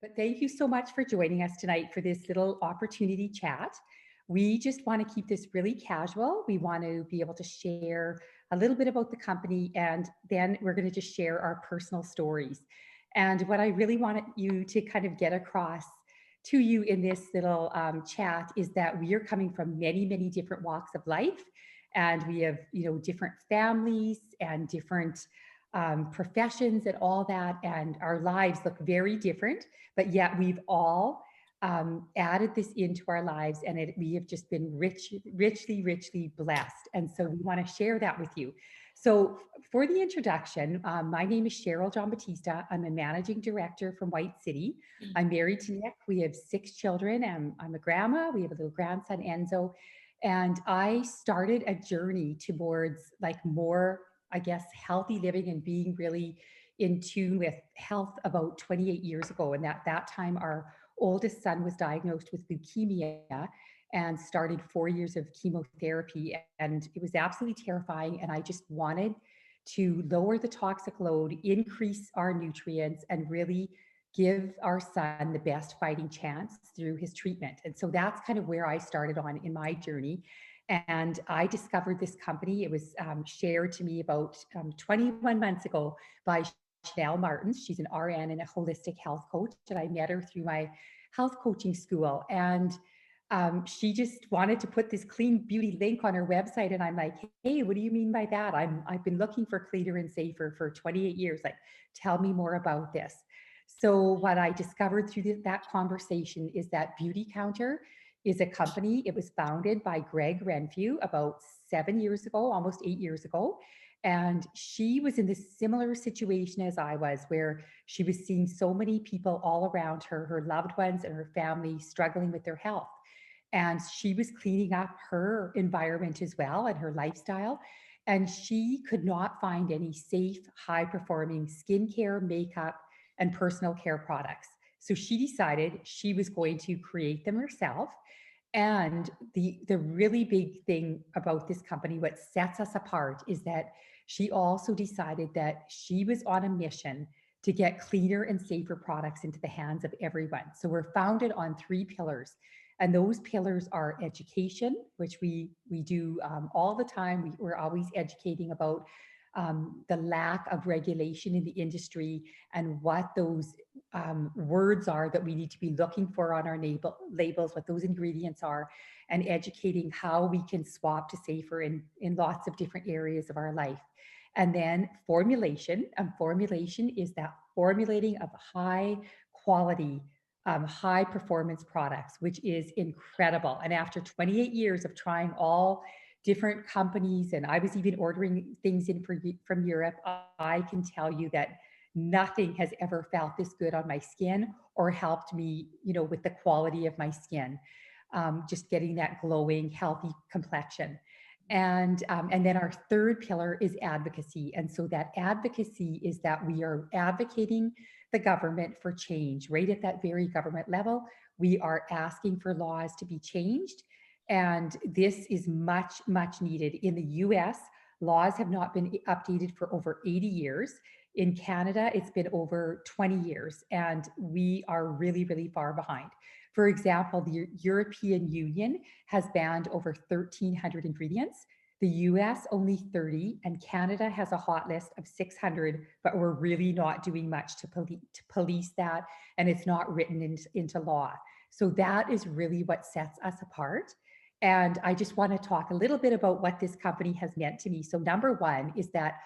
But thank you so much for joining us tonight for this little opportunity chat. We just want to keep this really casual. We want to be able to share a little bit about the company, and then we're going to just share our personal stories. And what I really wanted you to kind of get across to you in this little chat is that we are coming from many, many different walks of life. And we have, different families and different professions and all that. And our lives look very different, but yet we've all added this into our lives, and we have just been richly blessed. And so we want to share that with you. So for the introduction, my name is Cheryl John Batista. I'm a managing director from White City. I'm married to Nick. We have 6 children. I'm a grandma. We have a little grandson, Enzo. And I started a journey towards like more, I guess, healthy living and being really in tune with health about 28 years ago. And at that time, our oldest son was diagnosed with leukemia and started 4 years of chemotherapy. And it was absolutely terrifying. And I just wanted to lower the toxic load, increase our nutrients, and really give our son the best fighting chance through his treatment. And so that's kind of where I started on in my journey. And I discovered this company. It was shared to me about 21 months ago by Chanel Martins. She's an RN and a holistic health coach. And I met her through my health coaching school. And she just wanted to put this clean beauty link on her website. And I'm like, hey, what do you mean by that? I've been looking for cleaner and safer for 28 years. Like, tell me more about this. So what I discovered through that conversation is that Beautycounter is a company. It was founded by Greg Renfrew about 7 years ago, almost 8 years ago. And she was in this similar situation as I was, where she was seeing so many people all around her, her loved ones and her family struggling with their health. And she was cleaning up her environment as well and her lifestyle. And she could not find any safe, high performing skincare, makeup, and personal care products. So she decided she was going to create them herself. And the really big thing about this company, what sets us apart, is that she also decided that she was on a mission to get cleaner and safer products into the hands of everyone. So we're founded on 3 pillars. And those pillars are education, which we do all the time. We're always educating about the lack of regulation in the industry and what those words are that we need to be looking for on our labels, what those ingredients are, and educating how we can swap to safer in lots of different areas of our life. And then formulation. Formulation is that formulating of high quality, high performance products, which is incredible. And after 28 years of trying all different companies, and I was even ordering things in from Europe, I can tell you that nothing has ever felt this good on my skin or helped me, with the quality of my skin, just getting that glowing, healthy complexion. And then our third pillar is advocacy. And so that advocacy is that we are advocating the government for change, right at that very government level. We are asking for laws to be changed. And this is much needed. In the US, laws have not been updated for over 80 years. In Canada, it's been over 20 years, and we are really far behind. For example, the European Union has banned over 1,300 ingredients. The US only 30, and Canada has a hot list of 600, but we're really not doing much to police that, and it's not written into law. So that is really what sets us apart. And I just want to talk a little bit about what this company has meant to me. So number one is that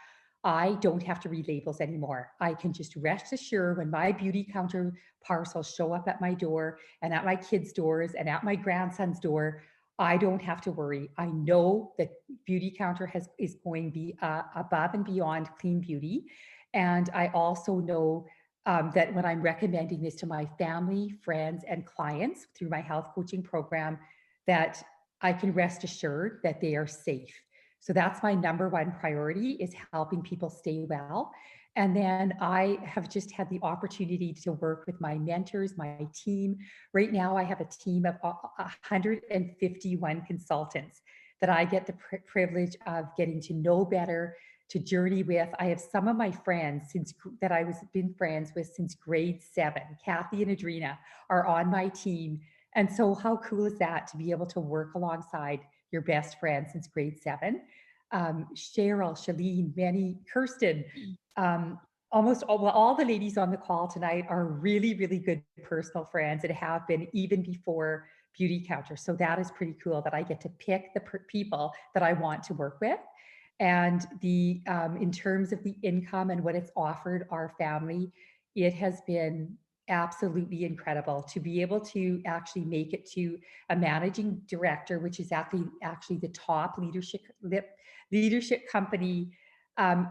I don't have to read labels anymore. I can just rest assured when my Beautycounter parcels show up at my door and at my kids' doors and at my grandson's door, I don't have to worry. I know that Beautycounter is going to be above and beyond clean beauty. And I also know that when I'm recommending this to my family, friends, and clients through my health coaching program, that I can rest assured that they are safe. So that's my number one priority, is helping people stay well. And then I have just had the opportunity to work with my mentors, my team. Right now, I have a team of 151 consultants that I get the privilege of getting to know better, to journey with. I have some of my friends that I was been friends with since grade 7. Kathy and Adrena are on my team. And so how cool is that to be able to work alongside your best friend since grade 7? Cheryl, Shalene, Benny, Kirsten, um, all the ladies on the call tonight are really, really good personal friends and have been even before Beautycounter. So that is pretty cool that I get to pick the people that I want to work with. And the in terms of the income and what it's offered our family, it has been absolutely incredible to be able to actually make it to a managing director, which is actually the top leadership company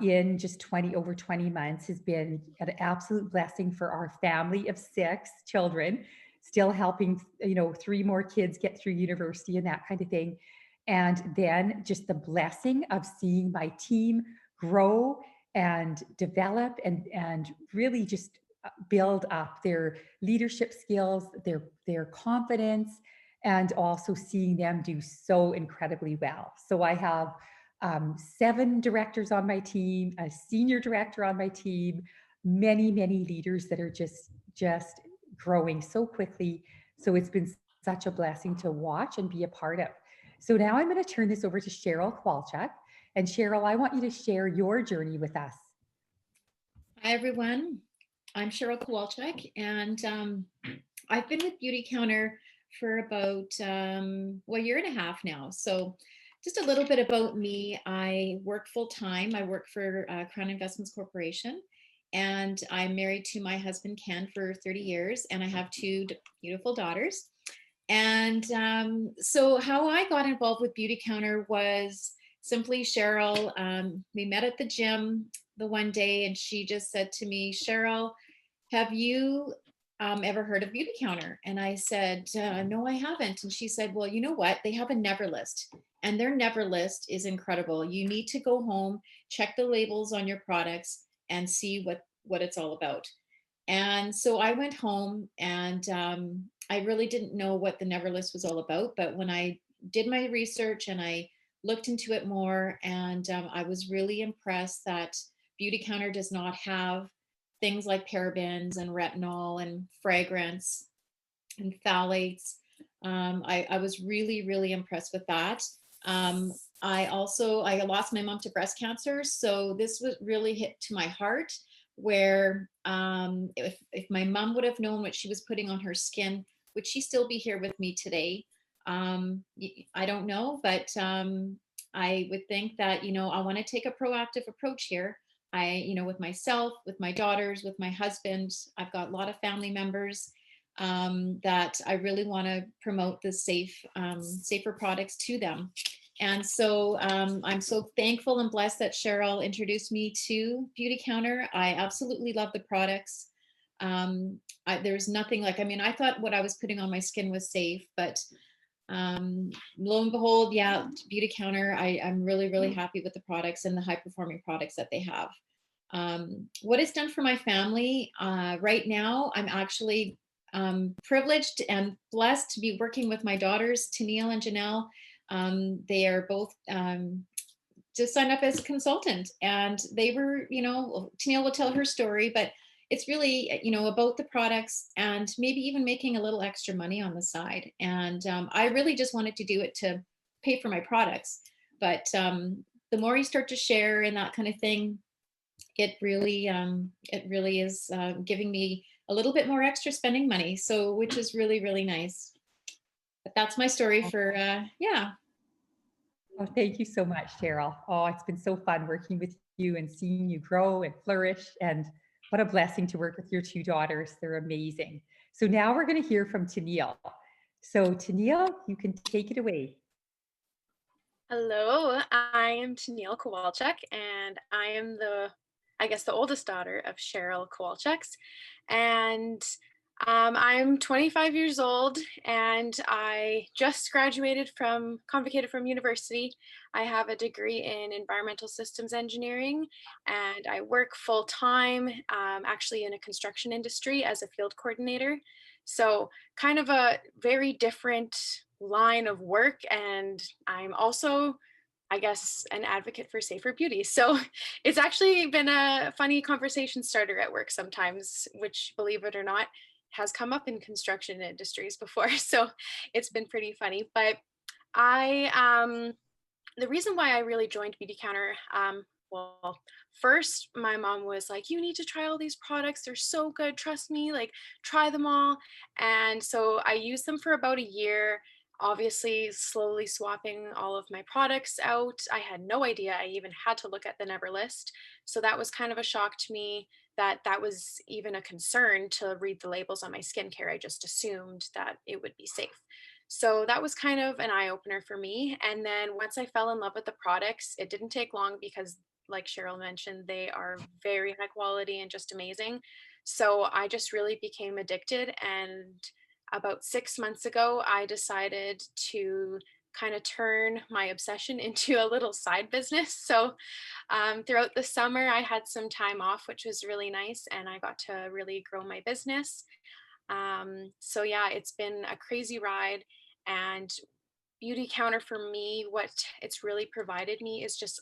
in just 20 months has been an absolute blessing for our family of 6 children, still helping 3 more kids get through university and that kind of thing. And then just the blessing of seeing my team grow and develop and really just build up their leadership skills, their confidence, and also seeing them do so incredibly well. So I have 7 directors on my team, a senior director on my team, many leaders that are just growing so quickly. So it's been such a blessing to watch and be a part of. So now I'm going to turn this over to Cheryl Kowalczyk. And Cheryl, I want you to share your journey with us. Hi, everyone. I'm Cheryl Kowalczyk, and I've been with Beautycounter for about, a year and a half now. So just a little bit about me. I work full time. I work for Crown Investments Corporation, and I'm married to my husband, Ken, for 30 years, and I have 2 beautiful daughters. And so how I got involved with Beautycounter was simply Cheryl. We met at the gym the one day, and she just said to me, Cheryl, have you ever heard of Beautycounter? And I said, no, I haven't. And she said, well, you know what? They have a never list, and their never list is incredible. You need to go home, check the labels on your products, and see what it's all about. And so I went home, and I really didn't know what the never list was all about. But when I did my research and I looked into it more, and I was really impressed that Beautycounter does not have things like parabens and retinol and fragrance and phthalates. I was really impressed with that. I lost my mom to breast cancer, so this was really hit to my heart. Where if my mom would have known what she was putting on her skin, would she still be here with me today? I don't know, but I would think that I want to take a proactive approach here. With myself, with my daughters, with my husband, I've got a lot of family members that I really want to promote the safer products to them. And so I'm so thankful and blessed that Cheryl introduced me to Beautycounter. I absolutely love the products. There's nothing like, I thought what I was putting on my skin was safe, but lo and behold, yeah, Beautycounter, I'm really happy with the products and the high performing products that they have. What it's done for my family right now, I'm actually privileged and blessed to be working with my daughters, Tennille and Janelle. They are both just signed up as a consultant, and they were, Tennille will tell her story, but it's really, about the products and maybe even making a little extra money on the side. And I really just wanted to do it to pay for my products. But the more you start to share and that kind of thing, it really is giving me a little bit more extra spending money. So, which is really nice. But that's my story for, yeah. Oh, thank you so much, Cheryl. Oh, it's been so fun working with you and seeing you grow and flourish. And what a blessing to work with your 2 daughters. They're amazing. So now we're going to hear from Tennille. So Tennille, you can take it away. Hello, I am Tennille Kowalczyk, and I am the oldest daughter of Cheryl Kowalczyks. And I'm 25 years old, and I just convocated from university. I have a degree in environmental systems engineering, and I work full time, actually in a construction industry as a field coordinator. So kind of a very different line of work. And I I guess, an advocate for safer beauty. So it's actually been a funny conversation starter at work sometimes, which, believe it or not, has come up in construction industries before. So it's been pretty funny. But I, the reason why I really joined Beautycounter, well, first my mom was like, "You need to try all these products. They're so good. Trust me. Like, try them all." And so I used them for about a year. Obviously, slowly swapping all of my products out. I had no idea I even had to look at the Never list. So that was kind of a shock to me that that was even a concern to read the labels on my skincare. I just assumed that it would be safe. So that was kind of an eye opener for me. And then once I fell in love with the products, it didn't take long because, like Cheryl mentioned, they are very high quality and just amazing. So I just really became addicted. And about 6 months ago, I decided to kind of turn my obsession into a little side business. So throughout the summer, I had some time off, which was really nice. And I got to really grow my business. So yeah, it's been a crazy ride. And Beautycounter for me, what it's really provided me is just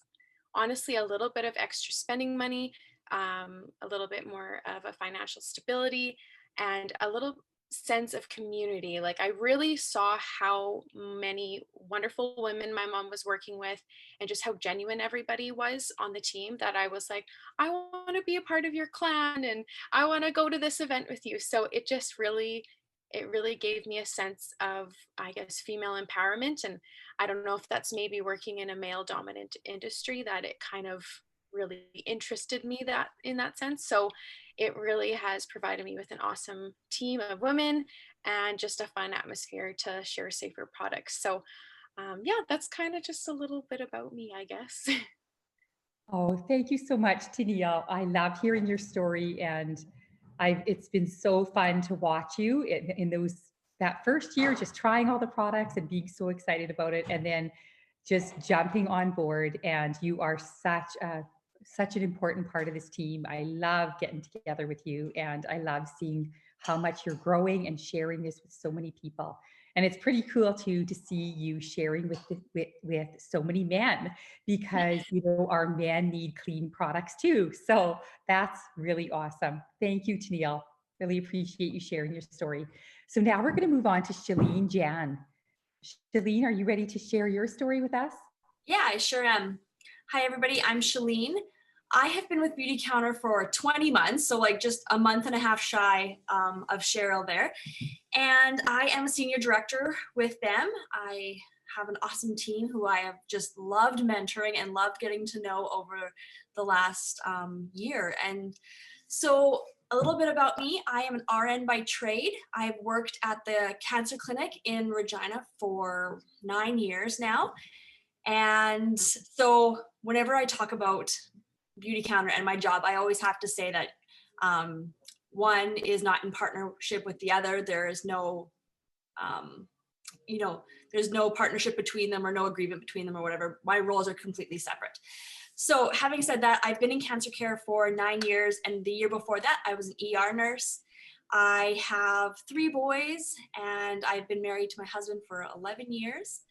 honestly a little bit of extra spending money, a little bit more of a financial stability, and a little sense of community. Like, I really saw how many wonderful women my mom was working with and just how genuine everybody was on the team, that I was like, I want to be a part of your clan and I want to go to this event with you. So it just really, it really gave me a sense of, I guess, female empowerment. And I don't know if that's maybe working in a male dominant industry, that it kind of really interested me that in that sense. So it really has provided me with an awesome team of women and just a fun atmosphere to share safer products. So yeah, that's kind of just a little bit about me, I guess. Oh, thank you so much, Tania. I love hearing your story, and it's been so fun to watch you in those that first year, just trying all the products and being so excited about it, and then just jumping on board. And you are such an important part of this team. I love getting together with you, and I love seeing how much you're growing and sharing this with so many people. And it's pretty cool too to see you sharing with so many men, because our men need clean products too. So that's really awesome. Thank you, Tennille. Really appreciate you sharing your story. So now we're going to move on to Shalene Jan. Shalene, are you ready to share your story with us? Yeah, I sure am. Hi, everybody. I'm Shalene. I have been with Beautycounter for 20 months, so like just a month and a half shy of Cheryl there. And I am a senior director with them. I have an awesome team who I have just loved mentoring and loved getting to know over the last year. And so a little bit about me. I am an RN by trade. I've worked at the cancer clinic in Regina for 9 years now. And so whenever I talk about Beautycounter and my job, I always have to say that one is not in partnership with the other. There is no, there's no partnership between them or no agreement between them or whatever. My roles are completely separate. So having said that, I've been in cancer care for 9 years. And the year before that, I was an ER nurse. I have 3 boys and I've been married to my husband for 11 years.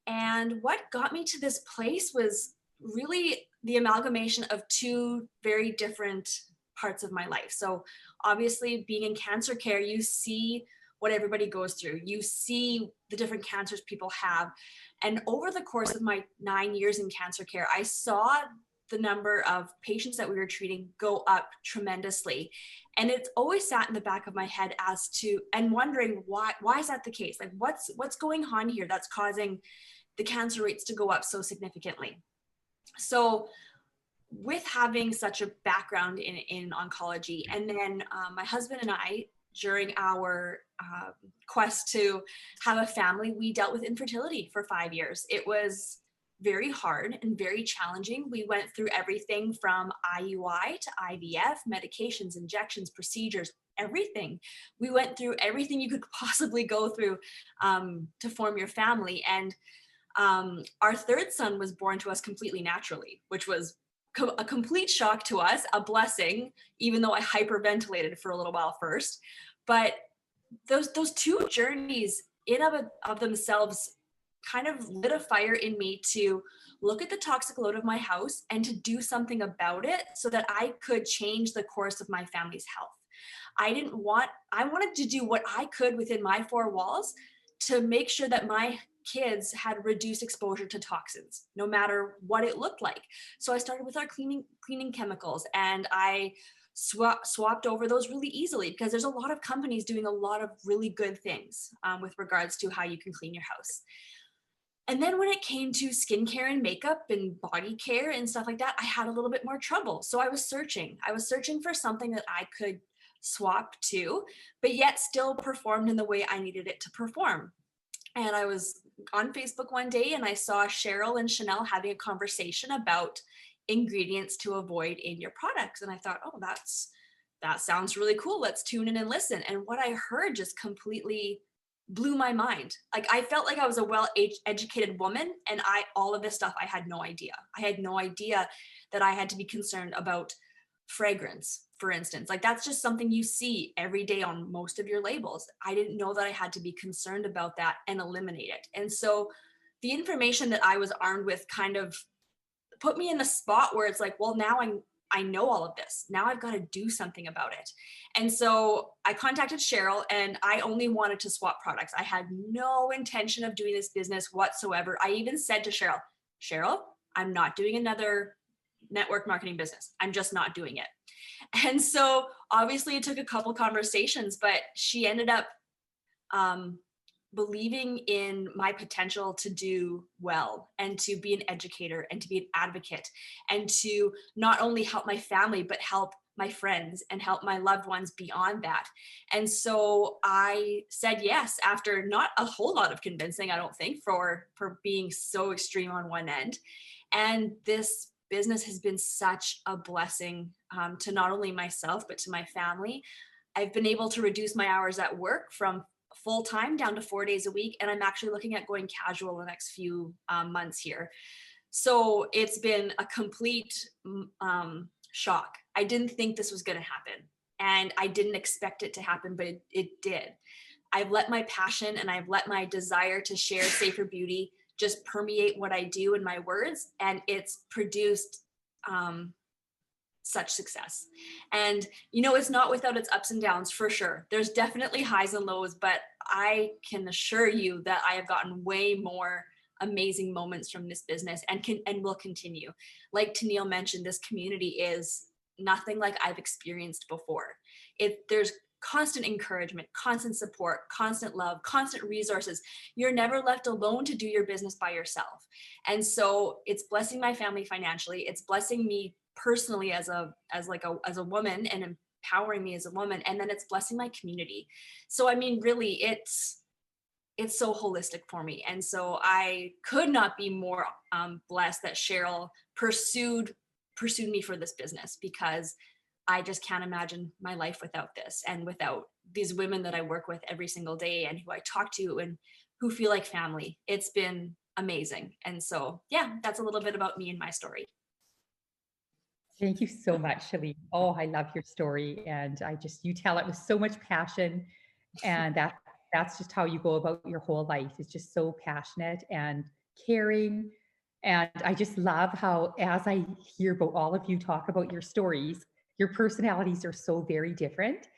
And what got me to this place was really the amalgamation of 2 very different parts of my life. So obviously being in cancer care, you see what everybody goes through. You see the different cancers people have. And over the course of my 9 years in cancer care, I saw the number of patients that we were treating go up tremendously. And it's always sat in the back of my head as to, and wondering why is that the case? Like what's going on here that's causing the cancer rates to go up so significantly? So with having such a background in oncology, and then my husband and I, during our quest to have a family, we dealt with infertility for 5 years. It was very hard and very challenging. We went through everything from IUI to IVF, medications, injections, procedures, everything. We went through everything you could possibly go through to form your family. And our 3rd son was born to us completely naturally, which was a complete shock to us, a blessing, even though I hyperventilated for a little while first. But those 2 journeys in of themselves kind of lit a fire in me to look at the toxic load of my house and to do something about it so that I could change the course of my family's health. I wanted to do what I could within my four walls to make sure that my kids had reduced exposure to toxins, no matter what it looked like. So I started with our cleaning chemicals, and I swapped over those really easily because there's a lot of companies doing a lot of really good things with regards to how you can clean your house. And then when it came to skincare and makeup and body care and stuff like that, I had a little bit more trouble. So I was searching for something that I could swap to, but yet still performed in the way I needed it to perform. And I was on Facebook one day and I saw Cheryl and Chanel having a conversation about ingredients to avoid in your products. And I thought, oh, that sounds really cool. Let's tune in and listen. And what I heard just completely blew my mind. Like, I felt like I was a well-educated woman, and all of this stuff, I had no idea. I had no idea that I had to be concerned about fragrance, for instance. Like, that's just something you see every day on most of your labels. I didn't know that I had to be concerned about that and eliminate it. And so the information that I was armed with kind of put me in the spot where it's like, well, now I know all of this. Now I've got to do something about it. And so I contacted Cheryl, and I only wanted to swap products. I had no intention of doing this business whatsoever. I even said to Cheryl, I'm not doing another network marketing business. I'm just not doing it. And so obviously it took a couple conversations, but she ended up believing in my potential to do well and to be an educator and to be an advocate and to not only help my family, but help my friends and help my loved ones beyond that. And so I said yes after not a whole lot of convincing, I don't think, for being so extreme on one end. And this business has been such a blessing to not only myself, but to my family. I've been able to reduce my hours at work from full-time down to 4 days a week. And I'm actually looking at going casual the next few months here. So it's been a complete shock. I didn't think this was going to happen, and I didn't expect it to happen, but it did. I've let my passion and I've let my desire to share safer beauty just permeate what I do in my words, and it's produced such success. And it's not without its ups and downs, for sure. There's definitely highs and lows, but I can assure you that I have gotten way more amazing moments from this business and will continue. Like Tennille mentioned, this community is nothing like I've experienced before. There's constant encouragement, constant support, constant love, constant resources. You're never left alone to do your business by yourself. And so it's blessing my family financially. It's blessing me personally as a woman and empowering me as a woman. And then it's blessing my community. So, I mean, really, it's so holistic for me. And so I could not be more blessed that Cheryl pursued me for this business, because I just can't imagine my life without this and without these women that I work with every single day and who I talk to and who feel like family. It's been amazing. And so, yeah, that's a little bit about me and my story. Thank you so much, Shalene. Oh, I love your story. And you tell it with so much passion. And that's just how you go about your whole life. It's just so passionate and caring. And I just love how, as I hear about all of you talk about your stories, your personalities are so very different.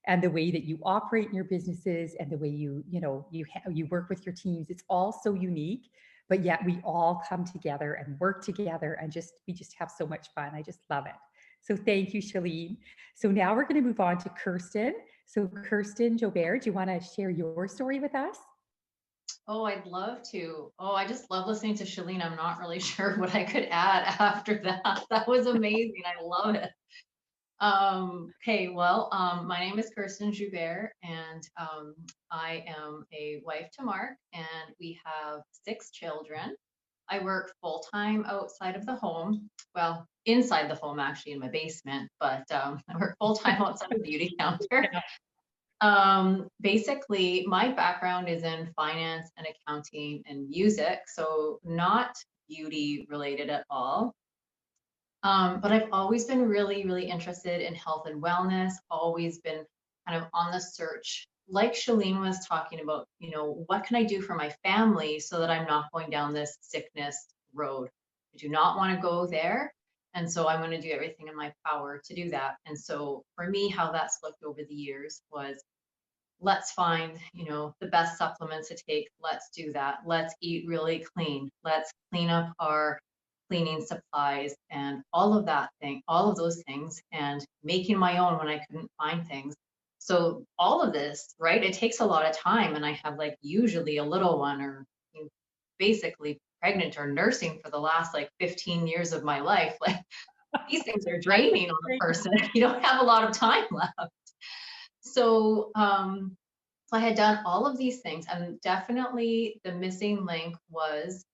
And the way that you operate in your businesses and the way you work with your teams, it's all so unique. But yet we all come together and work together, and we just have so much fun. I just love it. So thank you, Shalene. So now we're going to move on to Kirsten. So Kirsten Jobert, do you want to share your story with us? Oh, I'd love to. Oh, I just love listening to Shalene. I'm not really sure what I could add after that. That was amazing. I love it. Okay, well, my name is Kirsten Joubert, and I am a wife to Mark, and we have 6 children. I work full-time outside of the home. Well, inside the home, actually, in my basement, but I work full-time outside of Beautycounter. Basically, my background is in finance and accounting and music, so not beauty related at all. But I've always been really, really interested in health and wellness, always been kind of on the search, like Shalene was talking about, what can I do for my family so that I'm not going down this sickness road? I do not want to go there. And so I'm going to do everything in my power to do that. And so for me, how that's looked over the years was, let's find, the best supplements to take. Let's do that. Let's eat really clean. Let's clean up our cleaning supplies and all of those things, and making my own when I couldn't find things. So all of this, right? It takes a lot of time, and I have like usually a little one, or basically pregnant or nursing for the last like 15 years of my life. Like these things are draining on a person. You don't have a lot of time left. So, so I had done all of these things, and definitely the missing link was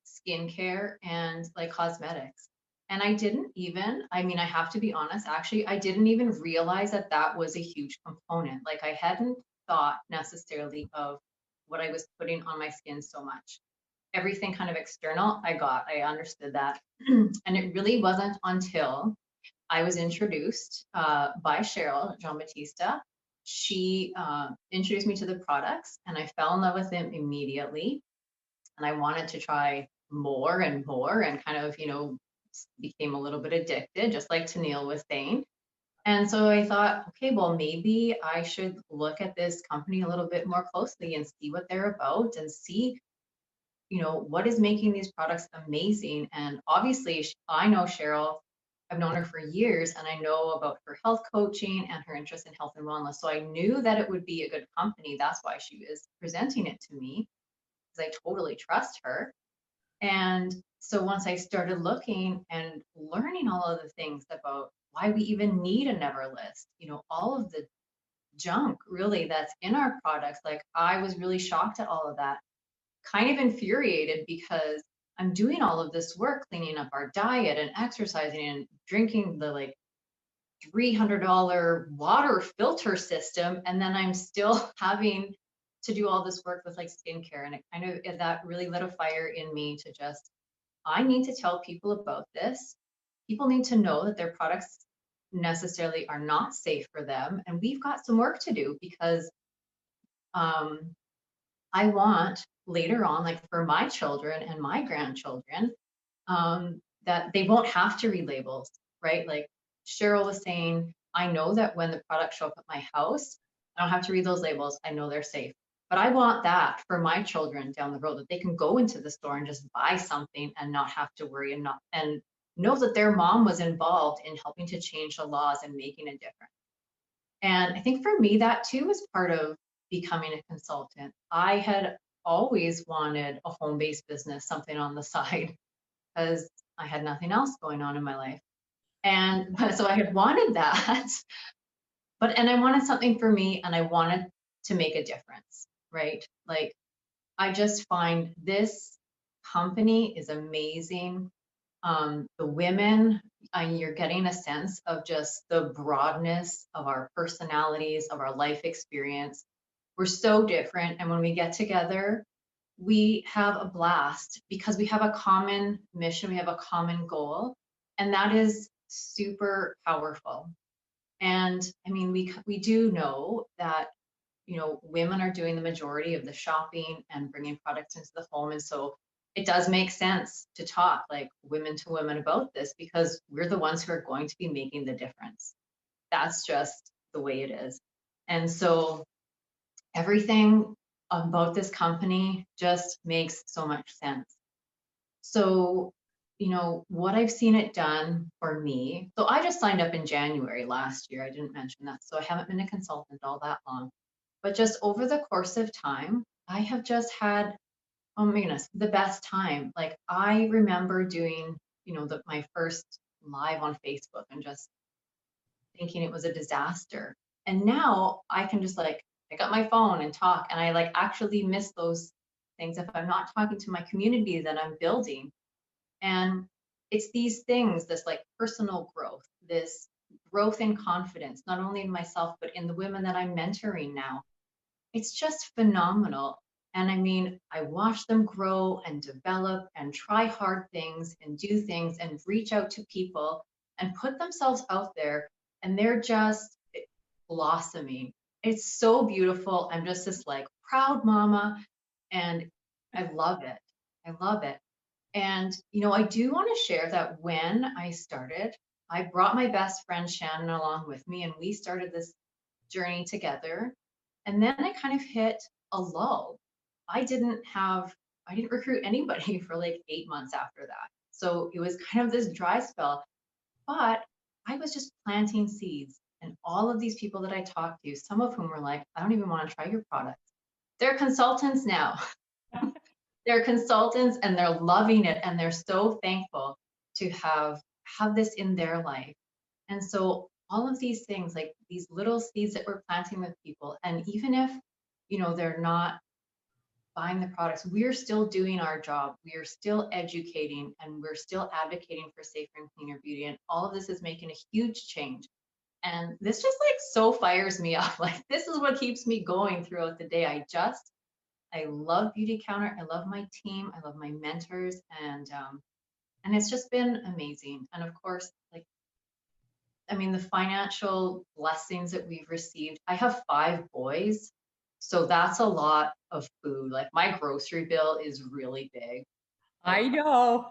skincare and like cosmetics. And I didn't even, I mean, I have to be honest, actually, I didn't even realize that that was a huge component. Like I hadn't thought necessarily of what I was putting on my skin so much. Everything kind of external, I understood that. And it really wasn't until I was introduced by Cheryl Jean Batista. She introduced me to the products, and I fell in love with them immediately. And I wanted to try more and more, and kind of, became a little bit addicted, just like Tennille was saying. And so I thought, okay, well, maybe I should look at this company a little bit more closely and see what they're about, and see, what is making these products amazing. And obviously, I know Cheryl. I've known her for years, and I know about her health coaching and her interest in health and wellness. So I knew that it would be a good company. That's why she was presenting it to me, because I totally trust her. And so once I started looking and learning all of the things about why we even need a never list, all of the junk really that's in our products, like I was really shocked at all of that, kind of infuriated, because I'm doing all of this work cleaning up our diet and exercising and drinking the like $300 water filter system, and then I'm still having to do all this work with like skincare. And it kind of, that really lit a fire in me to just, I need to tell people about this. People need to know that their products necessarily are not safe for them, and we've got some work to do, because I want later on, like for my children and my grandchildren, that they won't have to read labels, right? Like Cheryl was saying, I know that when the products show up at my house, I don't have to read those labels. I know they're safe. But I want that for my children down the road, that they can go into the store and just buy something and not have to worry, and know that their mom was involved in helping to change the laws and making a difference. And I think for me, that too was part of becoming a consultant. I had always wanted a home-based business, something on the side, because I had nothing else going on in my life. And so I had wanted that, and I wanted something for me, and I wanted to make a difference, right? Like, I just find this company is amazing. The women, you're getting a sense of just the broadness of our personalities, of our life experience. We're so different. And when we get together, we have a blast, because we have a common mission, we have a common goal, and that is super powerful. And I mean, we do know that, women are doing the majority of the shopping and bringing products into the home. And so it does make sense to talk like women to women about this, because we're the ones who are going to be making the difference. That's just the way it is. And so everything about this company just makes so much sense. So, what I've seen it done for me. So I just signed up in January last year. I didn't mention that. So I haven't been a consultant all that long. But just over the course of time, I have just had, oh my goodness, the best time. Like I remember doing, my first live on Facebook and just thinking it was a disaster. And now I can just like pick up my phone and talk, and I like actually miss those things if I'm not talking to my community that I'm building. And it's these things, this like personal growth, this growth in confidence, not only in myself, but in the women that I'm mentoring now. It's just phenomenal. And I mean, I watch them grow and develop and try hard things and do things and reach out to people and put themselves out there, and they're just blossoming. it's so beautiful. I'm just this like proud mama, and I love it. I love it. And, you know, I do want to share that when I started, I brought my best friend Shannon along with me, and we started this journey together. And then I kind of hit a lull. I didn't have, I didn't recruit anybody for like 8 months after that. So it was kind of this dry spell, but I was just planting seeds. And all of these people that I talked to, some of whom were like, I don't even want to try your product. They're consultants now. They're consultants and they're loving it. And they're so thankful to have this in their life. And so all of these things, like these little seeds that we're planting with people, and even if, you know, they're not buying the products, we're still doing our job. We are still educating and we're still advocating for safer and cleaner beauty. And all of this is making a huge change. And this just like so fires me up. Like this is what keeps me going throughout the day. I love Beautycounter. I love my team. I love my mentors, and it's just been amazing. And of course, like I mean, the financial blessings that we've received. I have 5 boys, so that's a lot of food. Like my grocery bill is really big, like I know.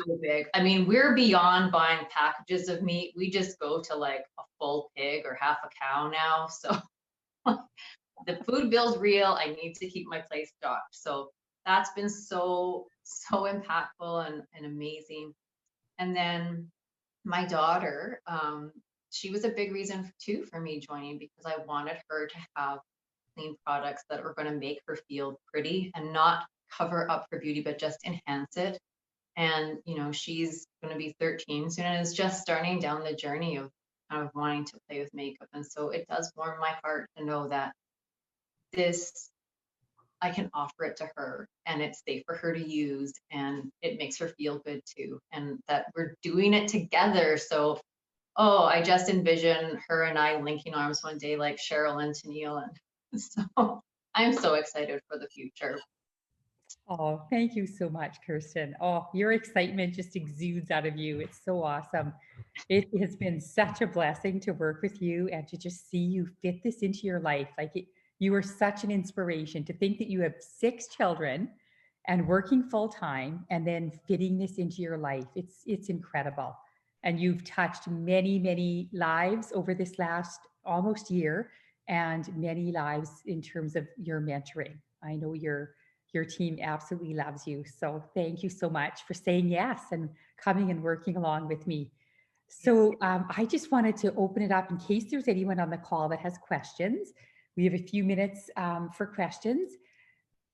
so big. I mean, we're beyond buying packages of meat. We just go to like a full pig or half a cow now. So the food bill's real. I need to keep my place stocked. So that's been so impactful and amazing. And then my daughter, she was a big reason too for me joining, because I wanted her to have clean products that were going to make her feel pretty and not cover up her beauty, but just enhance it. And, you know, she's going to be 13 soon and is just starting down the journey of kind of wanting to play with makeup. And so it does warm my heart to know that this, I can offer it to her and it's safe for her to use and it makes her feel good too. And that we're doing it together. So, oh, I just envision her and I linking arms one day like Cheryl and Tennille. And so I'm so excited for the future. Oh, thank you so much, Kirsten. Oh, your excitement just exudes out of you. It's so awesome. It has been such a blessing to work with you and to just see you fit this into your life. You are such an inspiration to think that you have 6 children and working full time and then fitting this into your life. It's incredible. And you've touched many, many lives over this last almost year and many lives in terms of your mentoring. I know your team absolutely loves you. So thank you so much for saying yes and coming and working along with me. So I just wanted to open it up in case there's anyone on the call that has questions. We have a few minutes for questions.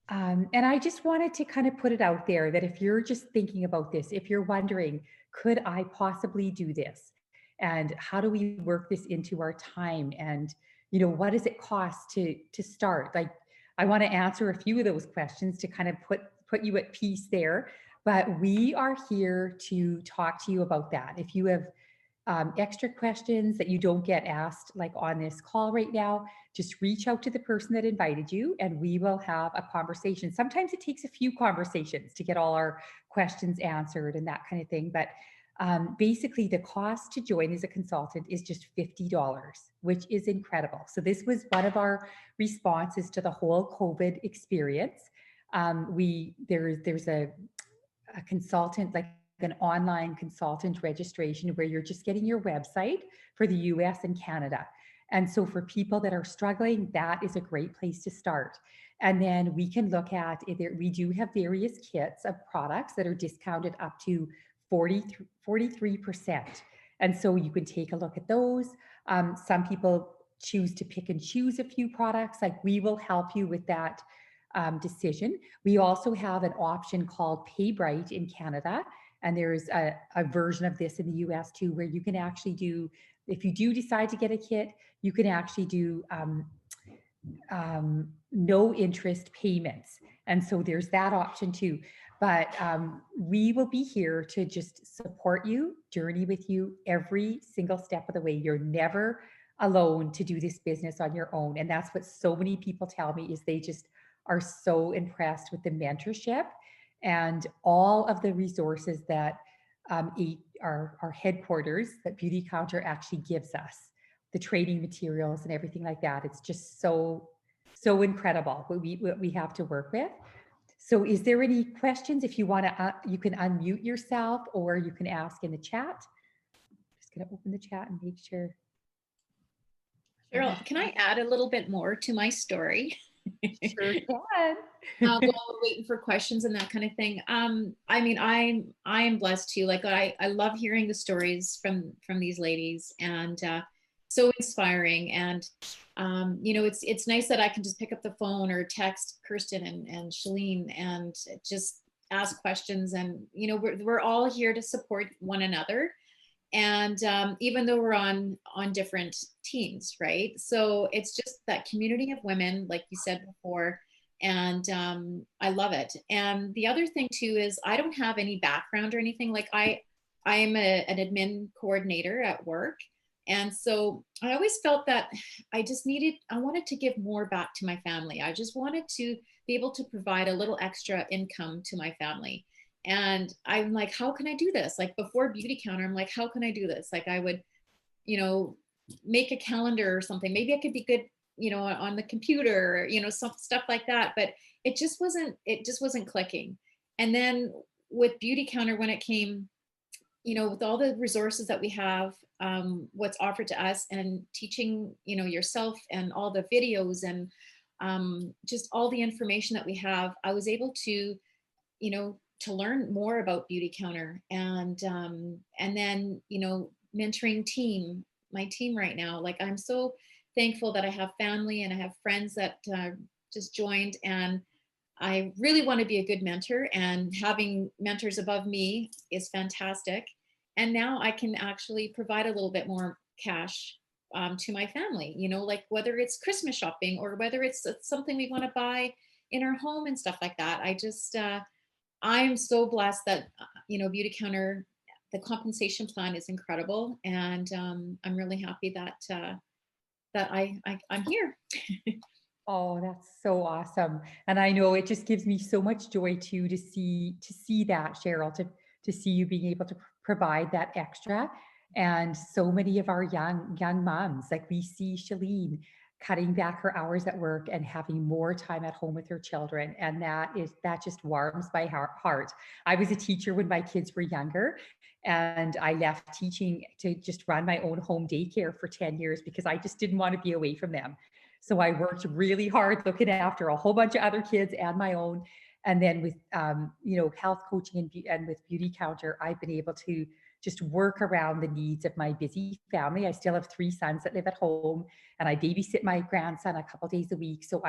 And I just wanted to kind of put it out there that if you're just thinking about this, if you're wondering, could I possibly do this? And how do we work this into our time? And, you know, what does it cost to start? Like, I want to answer a few of those questions to kind of put you at peace there. But we are here to talk to you about that. If you have extra questions that you don't get asked like on this call right now, just reach out to the person that invited you and we will have a conversation. Sometimes it takes a few conversations to get all our questions answered and that kind of thing. But basically the cost to join as a consultant is just $50, which is incredible. So this was one of our responses to the whole COVID experience. There's a consultant, like an online consultant registration where you're just getting your website for the US and Canada. And so for people that are struggling, that is a great place to start. And then we can look at it. We do have various kits of products that are discounted up to 43%. And so you can take a look at those. Some people choose to pick and choose a few products. Like we will help you with that decision. We also have an option called Pay Bright in Canada. And there's a version of this in the US too, where you can actually do, if you do decide to get a kit, you can actually do no interest payments. And so there's that option too. But we will be here to just support you, journey with you every single step of the way. You're never alone to do this business on your own. And that's what so many people tell me is they just are so impressed with the mentorship and all of the resources that our headquarters, that Beautycounter actually gives us. the training materials and everything like that. It's just so incredible what we have to work with. So is there any questions? If you want to, you can unmute yourself or you can ask in the chat. Just going to open the chat and make sure. Cheryl, can I add a little bit more to my story? Sure can. While we're waiting for questions and that kind of thing. I mean, I'm blessed too. Like I love hearing the stories from these ladies, and so inspiring. And you know, it's nice that I can just pick up the phone or text Kirsten and Shalene and just ask questions. And you know, we're all here to support one another. And even though we're on different teams, right? So it's just that community of women, like you said before, and I love it. And the other thing too is I don't have any background or anything. Like I am an admin coordinator at work, and so I always felt that I wanted to give more back to my family. I just wanted to be able to provide a little extra income to my family. And I'm like, how can I do this? Like before Beautycounter, I'm like, how can I do this? Like I would, you know, make a calendar or something. Maybe I could be good, you know, on the computer, you know, some stuff like that. But it just wasn't clicking. And then with Beautycounter, when it came, you know, with all the resources that we have, what's offered to us and teaching, you know, yourself and all the videos and just all the information that we have, I was able to, you know, to learn more about Beautycounter and then, you know, mentoring my team right now. Like I'm so thankful that I have family and I have friends that just joined, and I really want to be a good mentor, and having mentors above me is fantastic. And now I can actually provide a little bit more cash to my family, you know, like whether it's Christmas shopping or whether it's something we want to buy in our home and stuff like that. I just, I'm so blessed that, you know, Beautycounter, the compensation plan is incredible. And I'm really happy that, I'm here. Oh, that's so awesome. And I know it just gives me so much joy too to see that, Cheryl, to see you being able to provide that extra. And so many of our young moms, like we see Shalene cutting back her hours at work and having more time at home with her children. And that just warms my heart. I was a teacher when my kids were younger, and I left teaching to just run my own home daycare for 10 years because I just didn't want to be away from them. So I worked really hard looking after a whole bunch of other kids and my own. And then with, you know, health coaching and with Beautycounter, I've been able to just work around the needs of my busy family. I still have 3 sons that live at home, and I babysit my grandson a couple days a week. So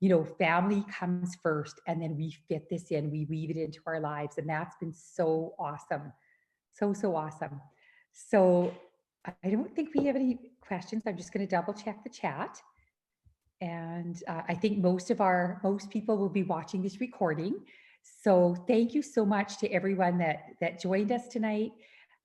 you know, family comes first, and then we fit this in, we weave it into our lives. And that's been so awesome. So awesome. So I don't think we have any questions. I'm just going to double check the chat. And I think most people will be watching this recording. So thank you so much to everyone that joined us tonight.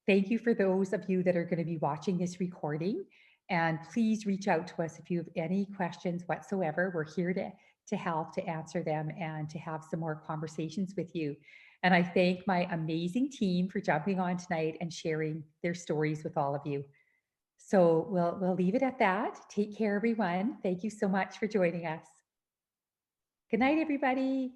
Thank you for those of you that are going to be watching this recording. And please reach out to us if you have any questions whatsoever. We're here to help, to answer them, and to have some more conversations with you. And I thank my amazing team for jumping on tonight and sharing their stories with all of you. So we'll leave it at that. Take care, everyone. Thank you so much for joining us. Good night, everybody.